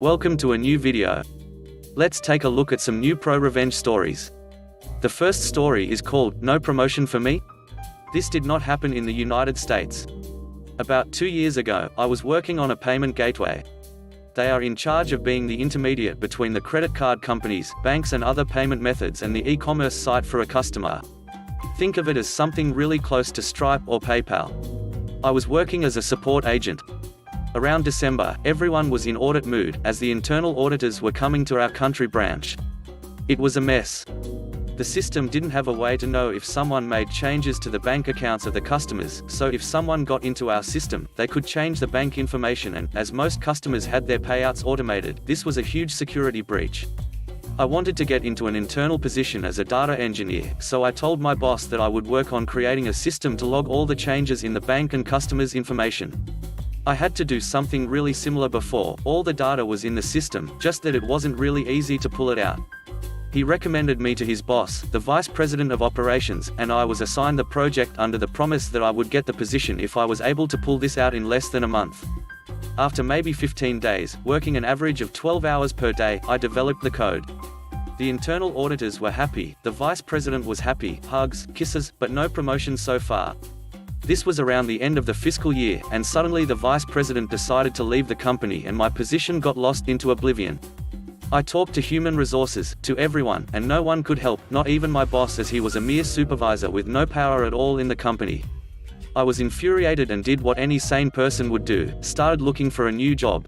Welcome to a new video. Let's take a look at some new pro-revenge stories. The first story is called, No Promotion for Me? This did not happen in the United States. About 2 years ago, I was working on a payment gateway. They are in charge of being the intermediate between the credit card companies, banks and other payment methods and the e-commerce site for a customer. Think of it as something really close to Stripe or PayPal. I was working as a support agent. Around December, everyone was in audit mood, as the internal auditors were coming to our country branch. It was a mess. The system didn't have a way to know if someone made changes to the bank accounts of the customers, so if someone got into our system, they could change the bank information and, as most customers had their payouts automated, this was a huge security breach. I wanted to get into an internal position as a data engineer, so I told my boss that I would work on creating a system to log all the changes in the bank and customers' information. I had to do something really similar before. All the data was in the system, just that it wasn't really easy to pull it out. He recommended me to his boss, the vice president of operations, and I was assigned the project under the promise that I would get the position if I was able to pull this out in less than a month. After maybe 15 days, working an average of 12 hours per day, I developed the code. The internal auditors were happy, the vice president was happy, hugs, kisses, but no promotion so far. This was around the end of the fiscal year, and suddenly the vice president decided to leave the company and my position got lost into oblivion. I talked to human resources, to everyone, and no one could help, not even my boss, as he was a mere supervisor with no power at all in the company. I was infuriated and did what any sane person would do, started looking for a new job.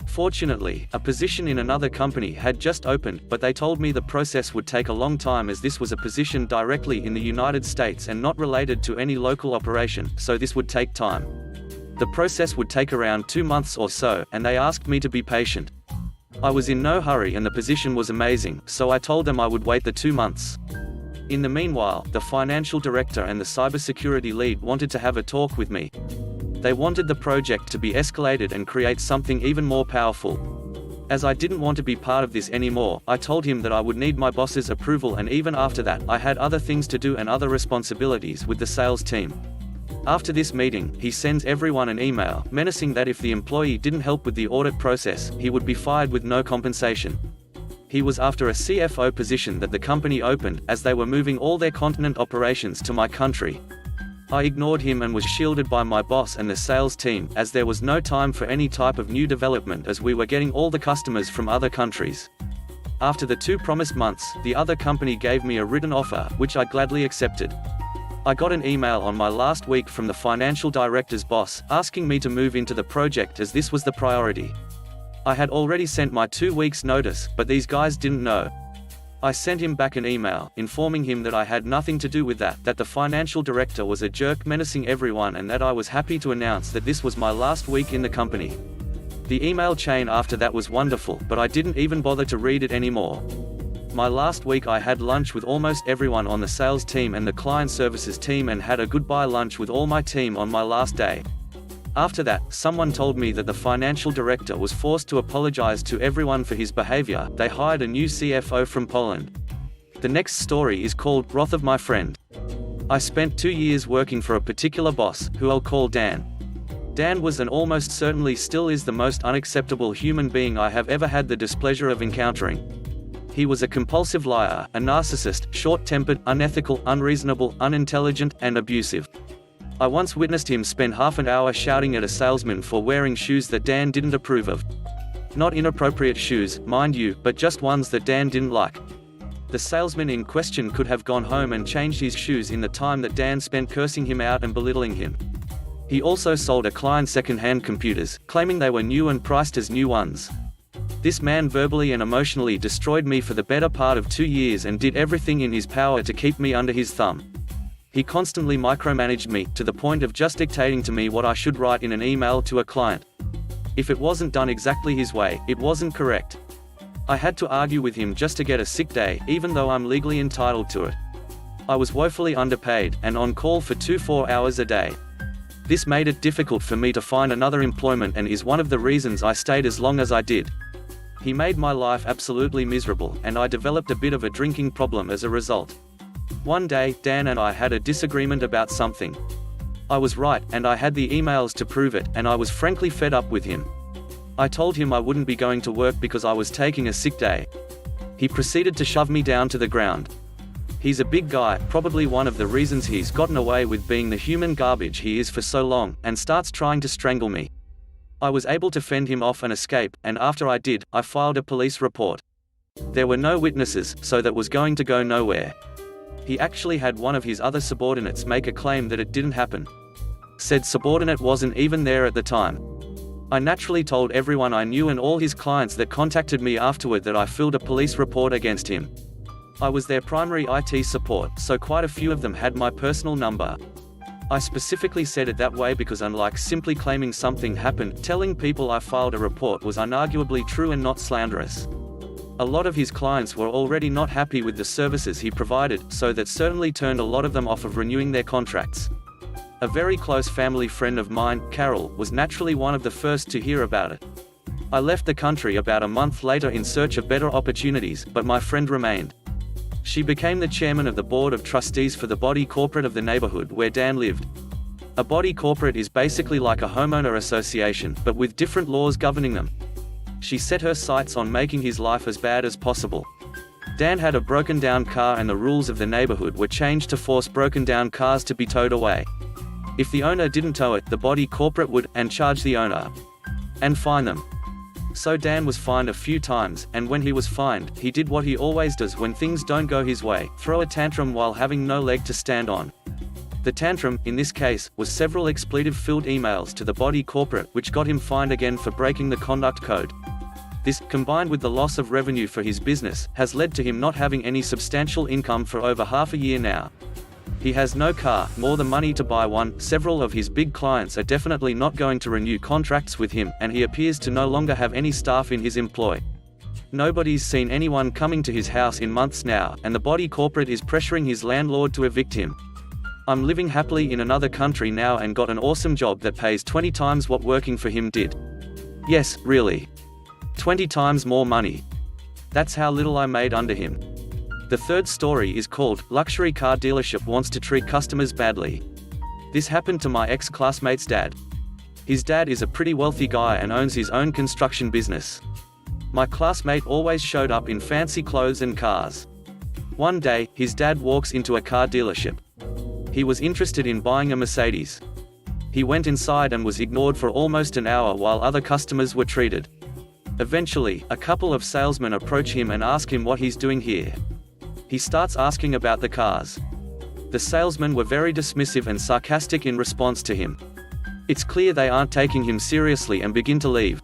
Fortunately, a position in another company had just opened, but they told me the process would take a long time as this was a position directly in the United States and not related to any local operation, so this would take time. The process would take around 2 months or so, and they asked me to be patient. I was in no hurry and the position was amazing, so I told them I would wait the 2 months. In the meanwhile, the financial director and the cybersecurity lead wanted to have a talk with me. They wanted the project to be escalated and create something even more powerful. As I didn't want to be part of this anymore, I told him that I would need my boss's approval, and even after that, I had other things to do and other responsibilities with the sales team. After this meeting, he sends everyone an email, menacing that if the employee didn't help with the audit process, he would be fired with no compensation. He was after a CFO position that the company opened, as they were moving all their continent operations to my country. I ignored him and was shielded by my boss and the sales team, as there was no time for any type of new development as we were getting all the customers from other countries. After the 2 promised months, the other company gave me a written offer, which I gladly accepted. I got an email on my last week from the financial director's boss, asking me to move into the project as this was the priority. I had already sent my 2 weeks notice, but these guys didn't know. I sent him back an email, informing him that I had nothing to do with that the financial director was a jerk menacing everyone, and that I was happy to announce that this was my last week in the company. The email chain after that was wonderful, but I didn't even bother to read it anymore. My last week I had lunch with almost everyone on the sales team and the client services team, and had a goodbye lunch with all my team on my last day. After that, someone told me that the financial director was forced to apologize to everyone for his behavior. They hired a new CFO from Poland. The next story is called, Wrath of My Friend. I spent 2 years working for a particular boss, who I'll call Dan. Dan was and almost certainly still is the most unacceptable human being I have ever had the displeasure of encountering. He was a compulsive liar, a narcissist, short-tempered, unethical, unreasonable, unintelligent, and abusive. I once witnessed him spend half an hour shouting at a salesman for wearing shoes that Dan didn't approve of. Not inappropriate shoes, mind you, but just ones that Dan didn't like. The salesman in question could have gone home and changed his shoes in the time that Dan spent cursing him out and belittling him. He also sold a client second-hand computers, claiming they were new and priced as new ones. This man verbally and emotionally destroyed me for the better part of 2 years and did everything in his power to keep me under his thumb. He constantly micromanaged me, to the point of just dictating to me what I should write in an email to a client. If it wasn't done exactly his way, it wasn't correct. I had to argue with him just to get a sick day, even though I'm legally entitled to it. I was woefully underpaid, and on call for 4 hours a day. This made it difficult for me to find another employment, and is one of the reasons I stayed as long as I did. He made my life absolutely miserable, and I developed a bit of a drinking problem as a result. One day, Dan and I had a disagreement about something. I was right, and I had the emails to prove it, and I was frankly fed up with him. I told him I wouldn't be going to work because I was taking a sick day. He proceeded to shove me down to the ground. He's a big guy, probably one of the reasons he's gotten away with being the human garbage he is for so long, and starts trying to strangle me. I was able to fend him off and escape, and after I did, I filed a police report. There were no witnesses, so that was going to go nowhere. He actually had one of his other subordinates make a claim that it didn't happen. Said subordinate wasn't even there at the time. I naturally told everyone I knew and all his clients that contacted me afterward that I filed a police report against him. I was their primary IT support, so quite a few of them had my personal number. I specifically said it that way because unlike simply claiming something happened, telling people I filed a report was unarguably true and not slanderous. A lot of his clients were already not happy with the services he provided, so that certainly turned a lot of them off of renewing their contracts. A very close family friend of mine, Carol, was naturally one of the first to hear about it. I left the country about a month later in search of better opportunities, but my friend remained. She became the chairman of the board of trustees for the body corporate of the neighborhood where Dan lived. A body corporate is basically like a homeowner association, but with different laws governing them. She set her sights on making his life as bad as possible. Dan had a broken down car and the rules of the neighborhood were changed to force broken down cars to be towed away. If the owner didn't tow it, the body corporate would, and charge the owner. And fine them. So Dan was fined a few times, and when he was fined, he did what he always does when things don't go his way, throw a tantrum while having no leg to stand on. The tantrum, in this case, was several expletive-filled emails to the body corporate which got him fined again for breaking the conduct code. This, combined with the loss of revenue for his business, has led to him not having any substantial income for over half a year now. He has no car, nor the money to buy one. Several of his big clients are definitely not going to renew contracts with him, and he appears to no longer have any staff in his employ. Nobody's seen anyone coming to his house in months now, and the body corporate is pressuring his landlord to evict him. I'm living happily in another country now and got an awesome job that pays 20 times what working for him did. Yes, really. 20 times more money. That's how little I made under him. The third story is called, Luxury Car Dealership Wants to Treat Customers Badly. This happened to my ex-classmate's dad. His dad is a pretty wealthy guy and owns his own construction business. My classmate always showed up in fancy clothes and cars. One day, his dad walks into a car dealership. He was interested in buying a Mercedes. He went inside and was ignored for almost an hour while other customers were treated. Eventually, a couple of salesmen approach him and ask him what he's doing here. He starts asking about the cars. The salesmen were very dismissive and sarcastic in response to him. It's clear they aren't taking him seriously and begin to leave.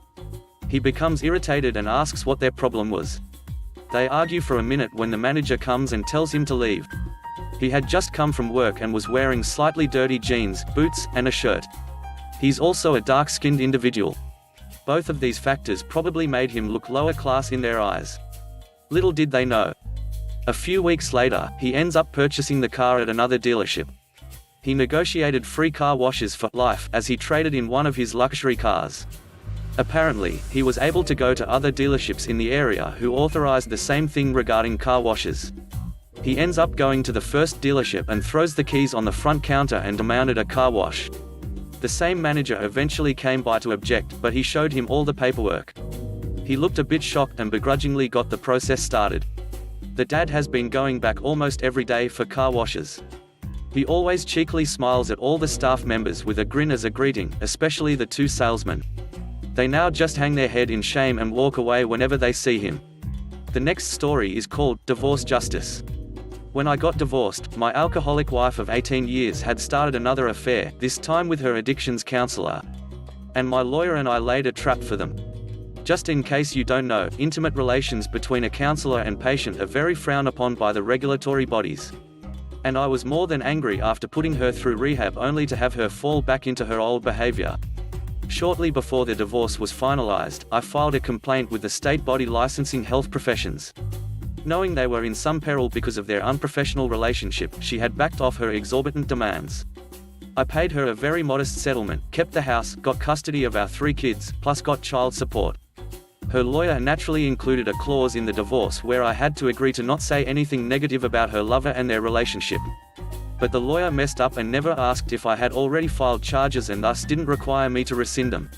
He becomes irritated and asks what their problem was. They argue for a minute when the manager comes and tells him to leave. He had just come from work and was wearing slightly dirty jeans, boots, and a shirt. He's also a dark-skinned individual. Both of these factors probably made him look lower class in their eyes. Little did they know. A few weeks later, he ends up purchasing the car at another dealership. He negotiated free car washes for life as he traded in one of his luxury cars. Apparently, he was able to go to other dealerships in the area who authorized the same thing regarding car washes. He ends up going to the first dealership and throws the keys on the front counter and demanded a car wash. The same manager eventually came by to object, but he showed him all the paperwork. He looked a bit shocked and begrudgingly got the process started. The dad has been going back almost every day for car washes. He always cheekily smiles at all the staff members with a grin as a greeting, especially the two salesmen. They now just hang their head in shame and walk away whenever they see him. The next story is called, Divorce Justice. When I got divorced, my alcoholic wife of 18 years had started another affair, this time with her addictions counselor. And my lawyer and I laid a trap for them. Just in case you don't know, intimate relations between a counselor and patient are very frowned upon by the regulatory bodies. And I was more than angry after putting her through rehab only to have her fall back into her old behavior. Shortly before the divorce was finalized, I filed a complaint with the state body licensing health professions. Knowing they were in some peril because of their unprofessional relationship, she had backed off her exorbitant demands. I paid her a very modest settlement, kept the house, got custody of our 3 kids, plus got child support. Her lawyer naturally included a clause in the divorce where I had to agree to not say anything negative about her lover and their relationship. But the lawyer messed up and never asked if I had already filed charges and thus didn't require me to rescind them.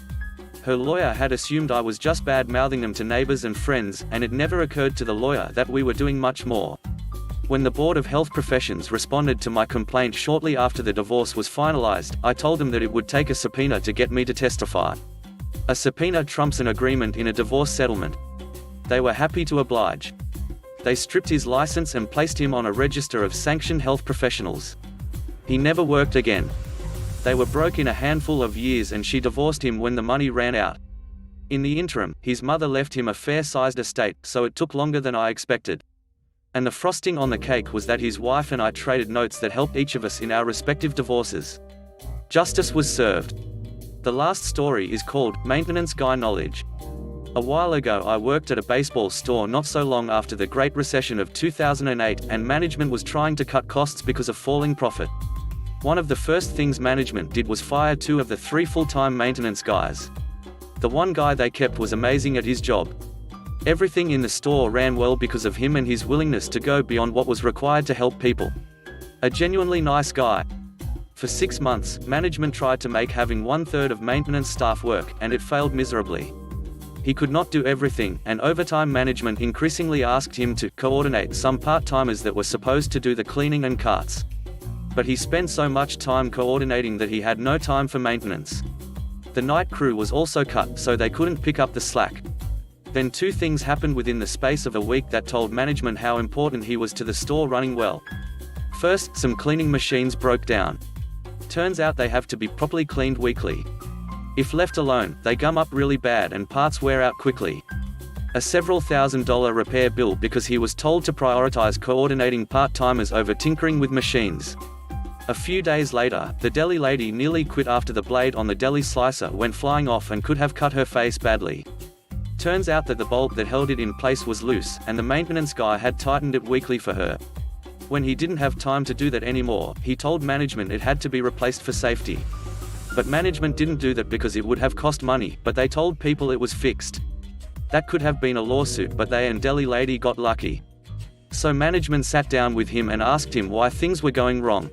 Her lawyer had assumed I was just bad-mouthing them to neighbors and friends, and it never occurred to the lawyer that we were doing much more. When the Board of Health Professions responded to my complaint shortly after the divorce was finalized, I told them that it would take a subpoena to get me to testify. A subpoena trumps an agreement in a divorce settlement. They were happy to oblige. They stripped his license and placed him on a register of sanctioned health professionals. He never worked again. They were broke in a handful of years and she divorced him when the money ran out. In the interim, his mother left him a fair-sized estate, so it took longer than I expected. And the frosting on the cake was that his wife and I traded notes that helped each of us in our respective divorces. Justice was served. The last story is called Maintenance Guy Knowledge. A while ago I worked at a baseball store not so long after the Great Recession of 2008, and management was trying to cut costs because of falling profit. One of the first things management did was fire 2 of the 3 full-time maintenance guys. The one guy they kept was amazing at his job. Everything in the store ran well because of him and his willingness to go beyond what was required to help people. A genuinely nice guy. For 6 months, management tried to make having 1/3 of maintenance staff work, and it failed miserably. He could not do everything, and over time management increasingly asked him to coordinate some part-timers that were supposed to do the cleaning and carts. But he spent so much time coordinating that he had no time for maintenance. The night crew was also cut, so they couldn't pick up the slack. Then 2 things happened within the space of a week that told management how important he was to the store running well. First, some cleaning machines broke down. Turns out they have to be properly cleaned weekly. If left alone, they gum up really bad and parts wear out quickly. A several $1,000 repair bill because he was told to prioritize coordinating part-timers over tinkering with machines. A few days later, the deli lady nearly quit after the blade on the deli slicer went flying off and could have cut her face badly. Turns out that the bolt that held it in place was loose, and the maintenance guy had tightened it weekly for her. When he didn't have time to do that anymore, he told management it had to be replaced for safety. But management didn't do that because it would have cost money, but they told people it was fixed. That could have been a lawsuit, but they and deli lady got lucky. So management sat down with him and asked him why things were going wrong.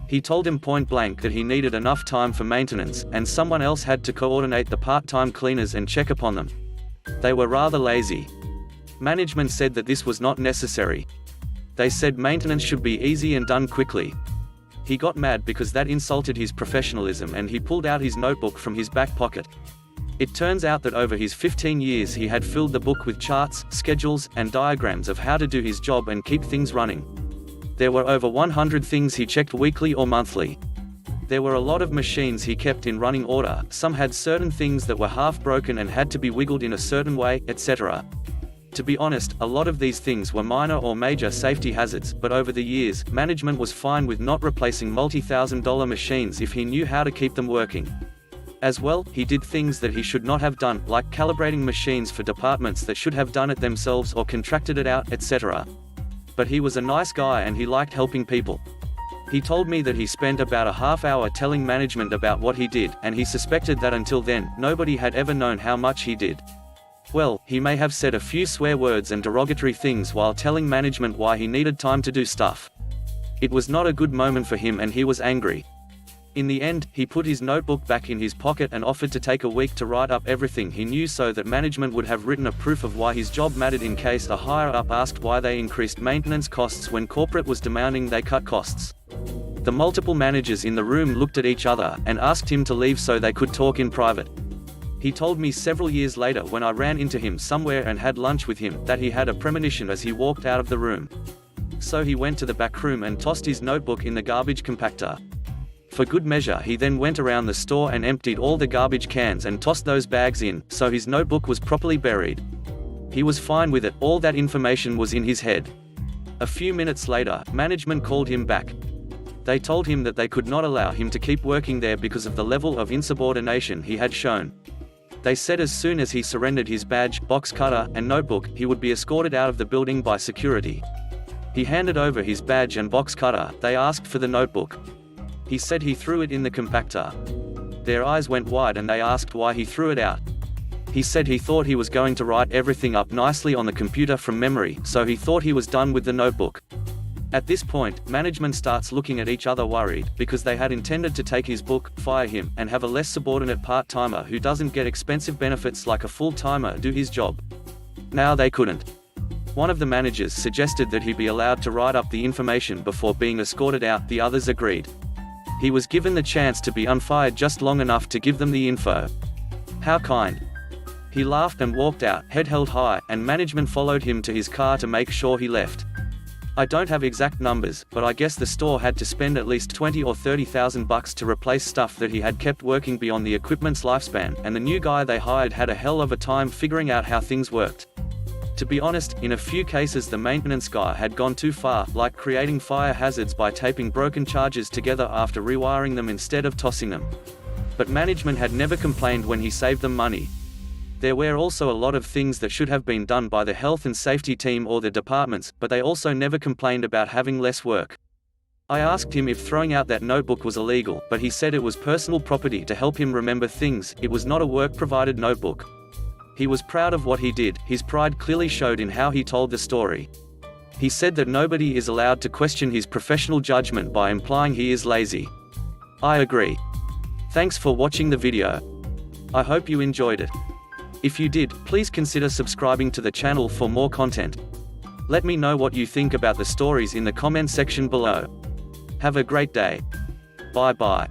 He told him point blank that he needed enough time for maintenance, and someone else had to coordinate the part-time cleaners and check upon them. They were rather lazy. Management said that this was not necessary. They said maintenance should be easy and done quickly. He got mad because that insulted his professionalism, and he pulled out his notebook from his back pocket. It turns out that over his 15 years he had filled the book with charts, schedules, and diagrams of how to do his job and keep things running. There were over 100 things he checked weekly or monthly. There were a lot of machines he kept in running order, some had certain things that were half broken and had to be wiggled in a certain way, etc. To be honest, a lot of these things were minor or major safety hazards, but over the years, management was fine with not replacing multi-$1,000 machines if he knew how to keep them working. As well, he did things that he should not have done, like calibrating machines for departments that should have done it themselves or contracted it out, etc. But he was a nice guy and he liked helping people. He told me that he spent about a half hour telling management about what he did, and he suspected that until then, nobody had ever known how much he did. Well, he may have said a few swear words and derogatory things while telling management why he needed time to do stuff. It was not a good moment for him and he was angry. In the end, he put his notebook back in his pocket and offered to take a week to write up everything he knew so that management would have written a proof of why his job mattered in case a higher-up asked why they increased maintenance costs when corporate was demanding they cut costs. The multiple managers in the room looked at each other and asked him to leave so they could talk in private. He told me several years later when I ran into him somewhere and had lunch with him that he had a premonition as he walked out of the room. So he went to the back room and tossed his notebook in the garbage compactor. For good measure, he then went around the store and emptied all the garbage cans and tossed those bags in, so his notebook was properly buried. He was fine with it, all that information was in his head. A few minutes later, management called him back. They told him that they could not allow him to keep working there because of the level of insubordination he had shown. They said as soon as he surrendered his badge, box cutter, and notebook, he would be escorted out of the building by security. He handed over his badge and box cutter. They asked for the notebook. He said he threw it in the compactor. Their eyes went wide and they asked why he threw it out. He said he thought he was going to write everything up nicely on the computer from memory, so he thought he was done with the notebook. At this point, management starts looking at each other worried, because they had intended to take his book, fire him, and have a less subordinate part-timer who doesn't get expensive benefits like a full-timer do his job. Now they couldn't. One of the managers suggested that he be allowed to write up the information before being escorted out. The others agreed. He was given the chance to be unfired just long enough to give them the info. How kind. He laughed and walked out, head held high, and management followed him to his car to make sure he left. I don't have exact numbers, but I guess the store had to spend at least $20,000 or $30,000 to replace stuff that he had kept working beyond the equipment's lifespan, and the new guy they hired had a hell of a time figuring out how things worked. To be honest, in a few cases the maintenance guy had gone too far, like creating fire hazards by taping broken chargers together after rewiring them instead of tossing them. But management had never complained when he saved them money. There were also a lot of things that should have been done by the health and safety team or the departments, but they also never complained about having less work. I asked him if throwing out that notebook was illegal, but he said it was personal property to help him remember things. It was not a work-provided notebook. He was proud of what he did. His pride clearly showed in how he told the story. He said that nobody is allowed to question his professional judgment by implying he is lazy. I agree. Thanks for watching the video. I hope you enjoyed it. If you did, please consider subscribing to the channel for more content. Let me know what you think about the stories in the comment section below. Have a great day. Bye bye.